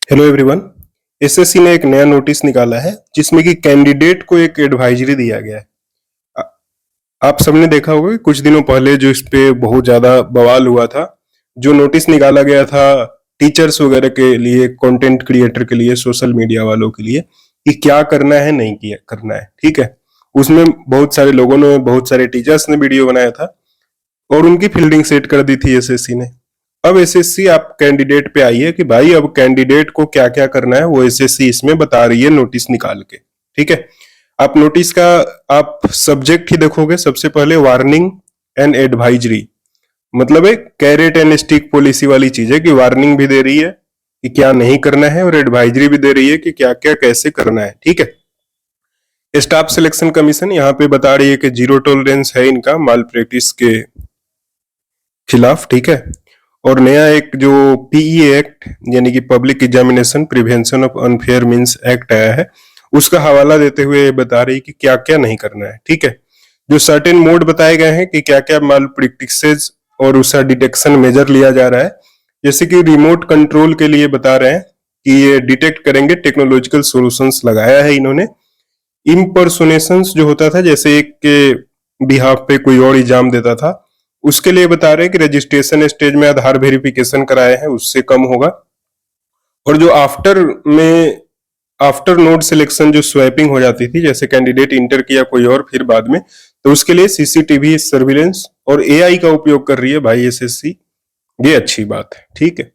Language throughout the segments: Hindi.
Hello everyone. एसएससी ने एक नया नोटिस निकाला है जिसमें कि कैंडिडेट को एक एडवाइजरी दिया गया है। आ- आप सबने देखा होगा कि कुछ दिनों पहले जो इस पे बहुत ज्यादा बवाल हुआ था, जो नोटिस निकाला गया था टीचर्स वगैरह के लिए, कंटेंट क्रिएटर के लिए, सोशल मीडिया वालों के लिए कि क्या करना है नहीं किया करना है। ठीक है, उसमें बहुत सारे लोगों ने, बहुत सारे टीचर्स ने वीडियो बनाया था और उनकी फील्डिंग सेट कर दी थी एसएससी ने। अब एसएससी आप कैंडिडेट पे आई है कि भाई अब कैंडिडेट को क्या क्या करना है, वो एसएससी इसमें बता रही है नोटिस निकाल के। ठीक है, आप नोटिस का आप सब्जेक्ट ही देखोगे, सबसे पहले वार्निंग एंड एडवाइजरी, मतलब एक कैरेट एंड स्टिक पॉलिसी वाली चीज है कि वार्निंग भी दे रही है कि क्या नहीं करना है और एडवाइजरी भी दे रही है कि क्या क्या कैसे करना है। ठीक है, स्टाफ सिलेक्शन कमीशन यहाँ पे बता रही है कि जीरो टॉलरेंस है इनका माल प्रैक्टिस के खिलाफ। ठीक है, और नया एक जो पीई एक्ट यानी कि public examination prevention of unfair means act आया है, उसका हवाला देते हुए बता रही कि क्या क्या नहीं करना है। ठीक है, जो सर्टेन मोड बताए गए हैं कि क्या क्या माल प्रैक्टिसेस और उसका डिटेक्शन मेजर लिया जा रहा है। जैसे कि रिमोट कंट्रोल के लिए बता रहे हैं कि ये डिटेक्ट करेंगे, टेक्नोलॉजिकल सॉल्यूशंस लगाया है इन्होंने। इम्पर्सोनेशंस जो होता था, जैसे एक के बिहाफ पे कोई और एग्जाम देता था, उसके लिए बता रहे हैं कि रजिस्ट्रेशन स्टेज में आधार वेरिफिकेशन कराए हैं, उससे कम होगा। और जो आफ्टर नोड सिलेक्शन जो स्वैपिंग हो जाती थी, जैसे कैंडिडेट इंटर किया कोई और फिर बाद में, तो उसके लिए सीसीटीवी सर्विलेंस और एआई का उपयोग कर रही है भाई एसएससी। ये अच्छी बात है। ठीक है,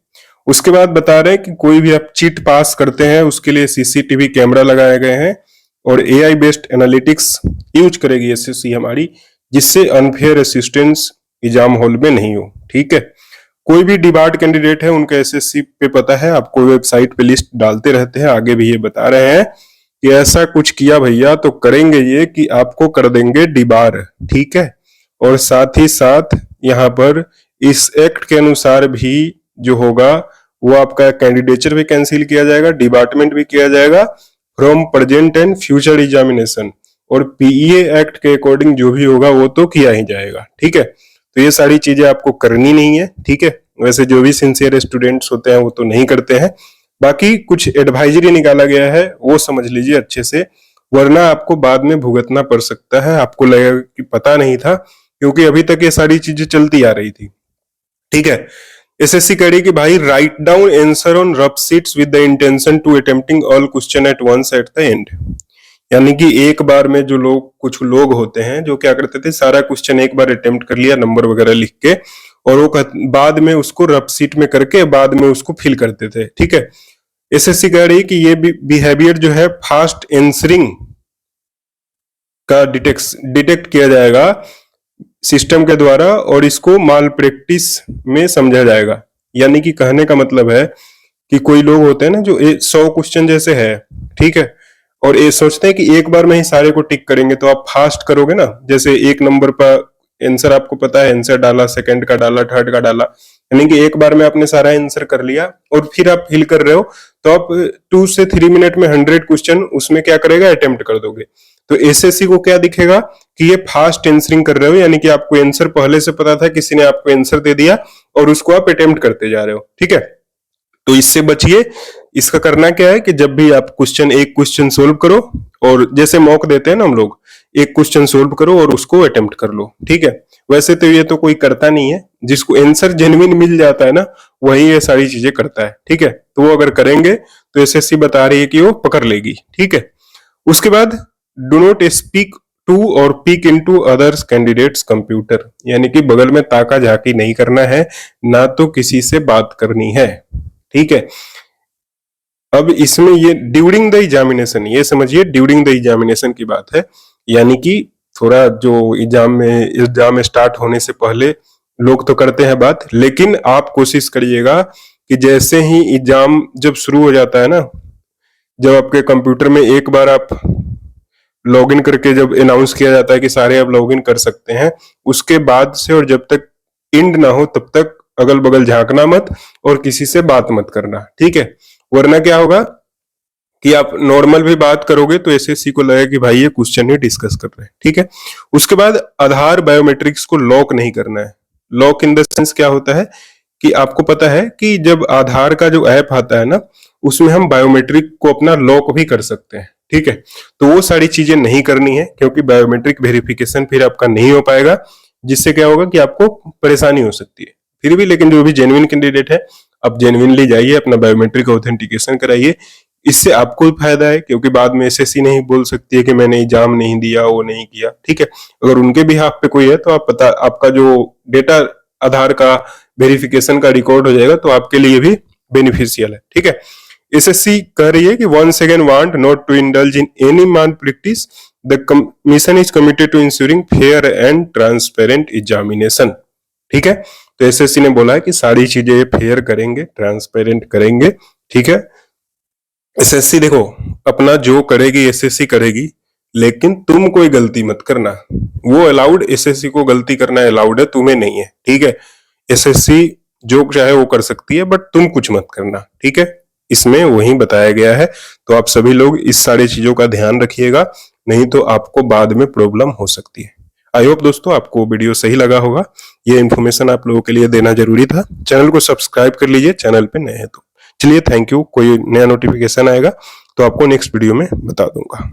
उसके बाद बता रहे हैं कि कोई भी आप चिट पास करते हैं उसके लिए सीसीटीवी कैमरा लगाए गए हैं और एआई बेस्ड एनालिटिक्स यूज करेगी एसएससी हमारी, जिससे अनफेयर असिस्टेंस एग्जाम हॉल में नहीं हो। ठीक है, कोई भी डिबार्ड कैंडिडेट है उनका एसएससी पे पता है, आपको वेबसाइट पे लिस्ट डालते रहते हैं, आगे भी ये बता रहे हैं कि ऐसा कुछ किया भैया तो करेंगे ये कि आपको कर देंगे डिबार। ठीक है, और साथ ही साथ यहाँ पर इस एक्ट के अनुसार भी जो होगा वो आपका कैंडिडेचर भी कैंसिल किया जाएगा, डिपार्टमेंट भी किया जाएगा from present and future examination, और पीईए एक्ट के अकॉर्डिंग जो भी होगा वो तो किया ही जाएगा। ठीक है, तो ये सारी चीजें आपको करनी नहीं है। ठीक है, वैसे जो भी सिंसियर स्टूडेंट्स होते हैं वो तो नहीं करते हैं। बाकी कुछ एडवाइजरी निकाला गया है वो समझ लीजिए अच्छे से, वरना आपको बाद में भुगतना पड़ सकता है। आपको लगेगा कि पता नहीं था, क्योंकि अभी तक ये सारी चीजें चलती आ रही थी। ठीक है, एसएससी कह रही कि भाई write down answer on rough sheets with the intention to attempting all question at once at the end. यानी कि एक बार में जो लोग, कुछ लोग होते हैं जो क्या करते थे, सारा क्वेश्चन एक बार अटेम्प्ट कर लिया नंबर वगैरह लिख के, और वो बाद में उसको रफ शीट में करके बाद में उसको फिल करते थे। ठीक है, एसएससी कह रही कि ये बिहेवियर जो है फास्ट आंसरिंग का डिटेक्ट किया जाएगा सिस्टम के द्वारा और इसको माल प्रैक्टिस में समझा जाएगा। यानी कि कहने का मतलब है कि कोई लोग होते हैं ना जो 100 क्वेश्चन जैसे है, ठीक है, और ये सोचते हैं कि एक बार में ही सारे को टिक करेंगे, तो आप फास्ट करोगे ना, जैसे एक नंबर पर आंसर आपको पता है, आंसर डाला, सेकंड का डाला, थर्ड का डाला, यानी कि एक बार में आपने सारा आंसर कर लिया और फिर आप फिल कर रहे हो, तो आप 2 से 3 मिनट में 100 क्वेश्चन उसमें क्या करेगा, अटेम्प्ट कर दोगे। तो एसएससी को क्या दिखेगा कि ये फास्ट आंसरिंग कर रहे हो, यानी कि आपको आंसर पहले से पता था, किसी ने आपको आंसर दे दिया और उसको आप अटेम्प्ट करते जा रहे हो। ठीक है, तो इससे बचिए। इसका करना क्या है कि जब भी आप एक क्वेश्चन सोल्व करो, और जैसे मॉक देते हैं ना हम लोग, एक क्वेश्चन सोल्व करो और उसको अटेम्प्ट कर लो। ठीक है, वैसे तो ये तो कोई करता नहीं है, जिसको आंसर जेन्युइन मिल जाता है ना वही ये सारी चीजें करता है। ठीक है, तो वो अगर करेंगे तो एसएससी बता रही है कि वो पकड़ लेगी। ठीक है, उसके बाद डू नॉट स्पीक टू और peak into others candidates computer, यानी कि बगल में ताका झाकी नहीं करना है, ना तो किसी से बात करनी है। ठीक है, अब इसमें ये ड्यूरिंग द एग्जामिनेशन, ये समझिए ड्यूरिंग द एग्जामिनेशन की बात है, यानी कि थोड़ा जो एग्जाम स्टार्ट होने से पहले लोग तो करते हैं बात, लेकिन आप कोशिश करिएगा कि जैसे ही एग्जाम जब शुरू हो जाता है ना, जब आपके कंप्यूटर में एक बार आप लॉगिन करके जब अनाउंस किया जाता है कि सारे आप लॉगिन कर सकते हैं, उसके बाद से और जब तक एंड ना हो तब तक अगल बगल झांकना मत और किसी से बात मत करना। ठीक है, वरना क्या होगा कि आप नॉर्मल भी बात करोगे तो एसएससी को लगेगा कि भाई ये क्वेश्चन ही डिस्कस कर रहे हैं। ठीक है, उसके बाद आधार बायोमेट्रिक्स को लॉक नहीं करना है। लॉक इन द सेंस क्या होता है कि आपको पता है कि जब आधार का जो ऐप आता है ना, उसमें हम बायोमेट्रिक को अपना लॉक भी कर सकते हैं, ठीक है। तो वो सारी चीजें नहीं करनी है, क्योंकि बायोमेट्रिक वेरिफिकेशन फिर आपका नहीं हो पाएगा, जिससे क्या होगा कि आपको परेशानी हो सकती है। फिर भी लेकिन जो भी जेन्युइन कैंडिडेट है, आप जेन्युइनली जाइए, अपना बायोमेट्रिक ऑथेंटिकेशन कराइए। इससे आपको भी फायदा है, क्योंकि बाद में एसएससी नहीं बोल सकती है कि मैंने एग्जाम नहीं दिया, वो नहीं किया, ठीक है। अगर उनके भी हाथ पे कोई है तो आप पता, आपका जो डेटा आधार का वेरिफिकेशन का रिकॉर्ड हो जाएगा, तो आपके लिए भी बेनिफिशियल है, ठीक है। एसएससी कह रही है कि once again want not to indulge in any malpractice, the commission is committed to ensuring fair and transparent examination, ठीक है। तो एसएससी ने बोला है कि सारी चीजें फेयर करेंगे, ट्रांसपेरेंट करेंगे, ठीक है। एसएससी देखो, अपना जो करेगी एसएससी करेगी, लेकिन तुम कोई गलती मत करना। वो अलाउड, एसएससी को गलती करना अलाउड है, तुम्हें नहीं है, ठीक है। एसएससी जो चाहे वो कर सकती है, बट तुम कुछ मत करना, ठीक है। इसमें वही बताया गया है। तो आप सभी लोग इस सारी चीजों का ध्यान रखिएगा, नहीं तो आपको बाद में प्रॉब्लम हो सकती है। आई होप दोस्तों आपको वीडियो सही लगा होगा। ये इन्फॉर्मेशन आप लोगों के लिए देना जरूरी था। चैनल को सब्सक्राइब कर लीजिए, चैनल पे नए हैं तो। चलिए, थैंक यू। कोई नया नोटिफिकेशन आएगा तो आपको नेक्स्ट वीडियो में बता दूंगा।